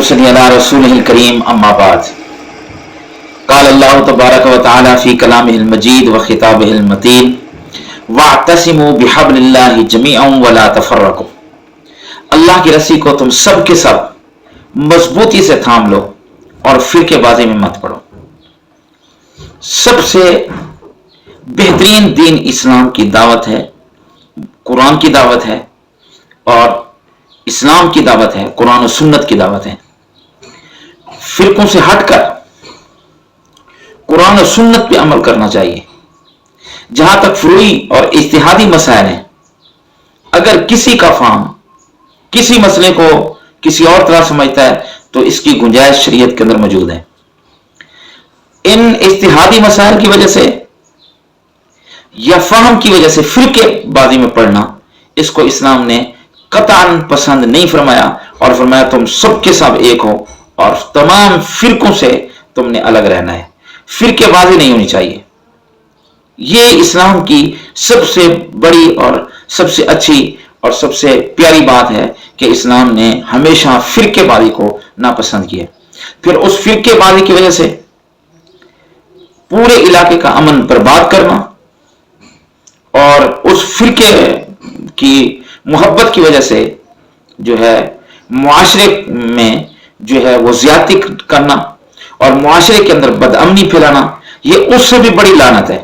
नसल्ली अला रसूलिहिल करीम अम्मा बाद क़ाल अल्लाहु तबारक व तआला फ़ी कलामिहिल मजीद व खिताबिहिल मतीन वअतसिमू बिहब्लिल्लाहि जमीअन व ला तफर्रकू। अल्लाह की रस्सी को तुम सब के सब मजबूती से थाम लो और फिरकेबाजी में मत पड़ो। सबसे बेहतरीन दीन इस्लाम की दावत है, कुरान की दावत है और इस्लाम की दावत है, कुरान और सुन्नत की दावत है। फिरकों से हटकर कुरान और सुन्नत पे अमल करना चाहिए। जहां तक फुरूई और इज्तिहादी मसाइल हैं, अगर किसी का फाहम किसी मसले को किसी और तरह समझता है तो इसकी गुंजाइश शरीयत के अंदर मौजूद है। इन इज्तिहादी मसाइल की वजह से या फहम की वजह से फिरकेबाजी में पड़ना, इसको इस्लाम ने कतअन पसंद नहीं फरमाया और फरमाया तुम सबके सब एक हो और तमाम फिरकों से तुमने अलग रहना है। फिरकेबाजी नहीं होनी चाहिए। ये इस्लाम की सबसे बड़ी और सबसे अच्छी और सबसे प्यारी बात है कि इस्लाम ने हमेशा फिरकेबाजी को नापसंद किया। फिर उस फिरकेबाजी की वजह से पूरे इलाके का अमन बर्बाद करना और उस फिरके की मोहब्बत की वजह से जो है मुआशरे में जो है वो ज्यादती करना और मुआशरे के अंदर बदअमनी फैलाना, ये उससे भी बड़ी लानत है।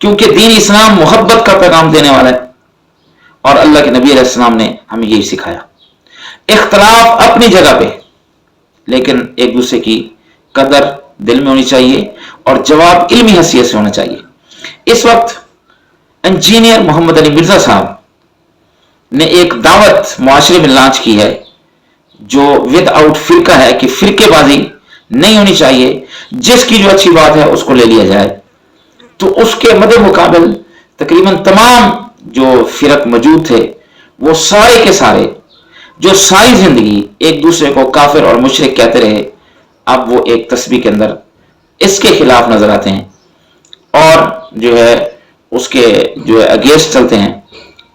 क्योंकि दीन इस्लाम मोहब्बत का पैगाम देने वाला है और अल्लाह के नबी अलैहि सलाम ने हमें यही सिखाया। इख्तलाफ अपनी जगह पे, लेकिन एक दूसरे की कदर दिल में होनी चाहिए और जवाब इल्मी हैसियत से होना चाहिए। इस वक्त इंजीनियर मोहम्मद अली मिर्जा साहब ने एक दावत मुआशरे में लॉन्च की है जो विदाउट फिरका है कि फिरकेबाजी नहीं होनी चाहिए, जिसकी जो अच्छी बात है उसको ले लिया जाए। तो उसके मदे मुकाबिल तकरीबन तमाम जो फिरक मौजूद थे वो सारे के सारे जो सारी जिंदगी एक दूसरे को काफिर और मुशरिक कहते रहे, अब वो एक तस्बीह के अंदर इसके खिलाफ नजर आते हैं और जो है उसके जो है अगेंस्ट चलते हैं।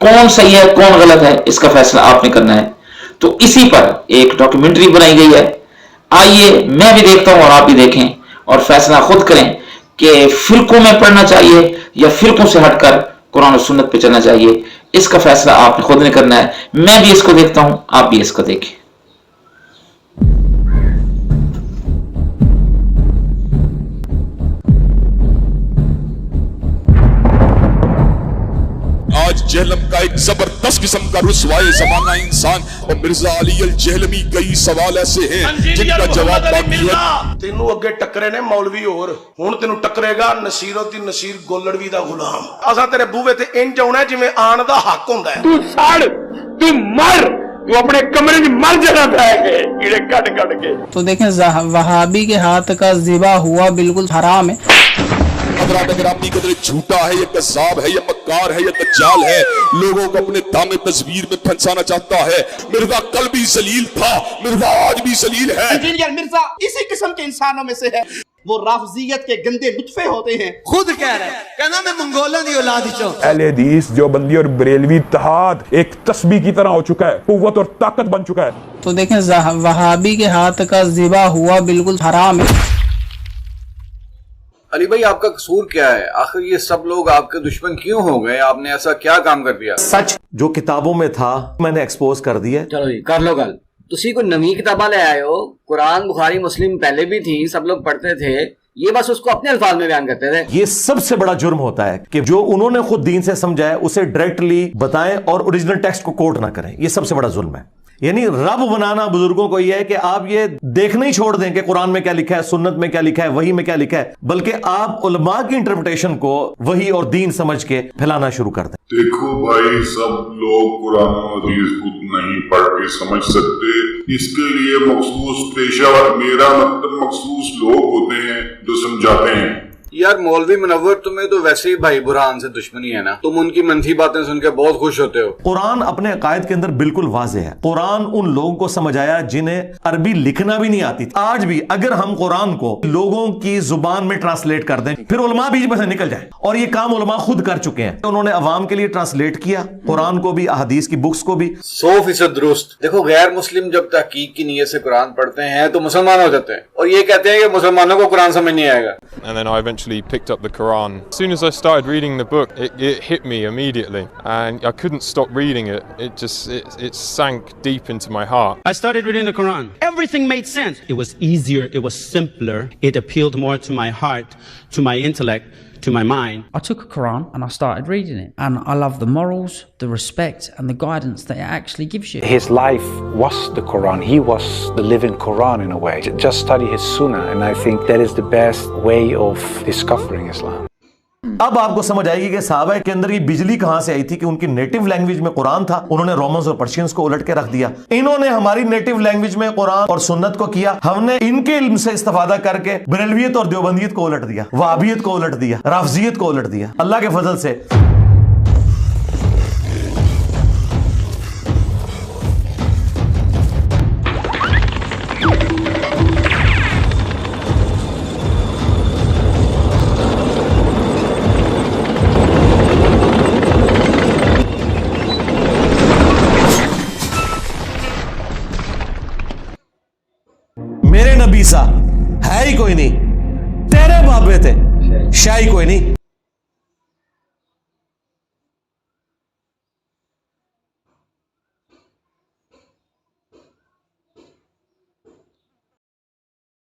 कौन सही है कौन गलत है इसका फैसला आपने करना है। तो इसी पर एक डॉक्यूमेंट्री बनाई गई है। आइए मैं भी देखता हूं और आप भी देखें और फैसला खुद करें कि फिरकों में पढ़ना चाहिए या फिरकों से हटकर कुरान और सुन्नत पे चलना चाहिए। इसका फैसला आपने खुद ने करना है। मैं भी इसको देखता हूं, आप भी इसको देखें। आज जहलम का एक जबरदस्त किस्म का रुसवाए जमाना इंसान और मिर्जा अली अल जहलमी कई सवाल ऐसे हैं जिनका जवाब बाकी है। तेनू अगे टकरे ने मौलवी और हुण तेनू टकरेगा नसीरुद्दीन नसीर गोलड़वी दा गुलाम। असा तेरे बूहे ते इंज आउणा जिवें आण दा हक हुंदा है। तू सड़, तू मर, तू अपने कमरे में मर जाना है कीड़े कट कट के। तो देखें वहाबी के हाथ का ज़िबा हुआ बिल्कुल हराम है। अगर आपकी कदर झूठा है या कज़्ज़ाब है या मक्कार है या दज्जाल है, लोगों को अपने दामे तस्वीर में फंसाना चाहता है। मिर्जा कल भी जलील था, मिर्जा आज भी जलील है। इंजीनियर मिर्जा इसी किस्म के इंसानों में से है। वो राफजियत के गंदे नुत्फे होते हैं। खुद कह रहे हैं, कहना मैं मंगोलों की औलाद चो। अहले हदीस देवबंदी और बरेलवी इत्तेहाद एक तस्बीह की तरह हो चुका है, कुव्वत और ताकत बन चुका है। तो देखें वहाबी के हाथ का ज़िबा हुआ बिल्कुल हराम है। अली भाई आपका कसूर क्या है? आखिर ये सब लोग आपके दुश्मन क्यों हो गए? आपने ऐसा क्या काम कर दिया? सच जो किताबों में था मैंने एक्सपोज कर दिया। चलो जी कर लो गल। तुसी कोई नवी किताबा ले आए हो। कुरान बुखारी मुस्लिम पहले भी थी, सब लोग पढ़ते थे, ये बस उसको अपने अल्फाज में बयान करते थे। ये सबसे बड़ा जुर्म होता है कि जो उन्होंने खुद दीन से समझा है उसे डायरेक्टली बताएं और ओरिजिनल टेक्स्ट को कोट ना करें। ये सबसे बड़ा जुर्म है। यानी रब बनाना बुजुर्गों को यह है कि आप ये देखना ही छोड़ दें कि कुरान में क्या लिखा है, सुन्नत में क्या लिखा है, वही में क्या लिखा है, बल्कि आप उलमा की इंटरप्रिटेशन को वही और दीन समझ के फैलाना शुरू कर दें। देखो भाई, सब लोग कुरान और हदीस को नहीं पढ़ के समझ सकते। इसके लिए मखसूस पेशा और मेरा मतलब मखसूस लोग होते हैं जो समझाते हैं। यार मौलवी मुनव्वर, तुम्हें तो वैसे ही भाई बुरहान से दुश्मनी है ना, तुम उनकी मनफी बातें सुन के बहुत खुश होते हो। कुरान अपने अकायद के अंदर बिल्कुल वाज़ेह है। कुरान उन लोगों को समझ आया जिन्हें अरबी लिखना भी नहीं आती। आज भी अगर हम कुरान को लोगों की जुबान में ट्रांसलेट कर दें, फिर उलमा बीच में से निकल जाए, और ये काम उलमा खुद कर चुके हैं। उन्होंने अवाम के लिए ट्रांसलेट किया कुरान को भी, अहदीस की बुक्स को भी। 100% दुरुस्त। देखो, गैर मुस्लिम जब तहकीक की नीयत से कुरान पढ़ते हैं तो मुसलमान हो जाते हैं, और ये कहते हैं कि मुसलमानों को कुरान समझ नहीं आएगा। And then I eventually picked up the Quran. As soon as I started reading the book, it hit me immediately, and I couldn't stop reading it. It sank deep into my heart. I started reading the Quran. Everything made sense. It was easier. It was simpler. It appealed more to my heart, to my intellect, to my mind. I took a Quran and I started reading it, and I love the morals, the respect and the guidance that it actually gives you. His life was the Quran. He was the living Quran in a way. Just study his Sunnah, and I think that is the best way of discovering Islam. अब आपको समझ आएगी कि सहाबा के अंदर ये बिजली कहां से आई थी कि उनकी नेटिव लैंग्वेज में कुरान था, उन्होंने रोमन्स और पर्शियंस को उलट के रख दिया। इन्होंने हमारी नेटिव लैंग्वेज में कुरान और सुन्नत को किया, हमने इनके इल्म से इस्तेफादा करके बरेलवियत और देवबंदियत को उलट दिया, वहाबियत को उलट दिया, राफजियत को उलट दिया। अल्लाह के फजल से मेरे नबी सा है ही कोई नहीं, तेरे बाबे थे शाही कोई नहीं।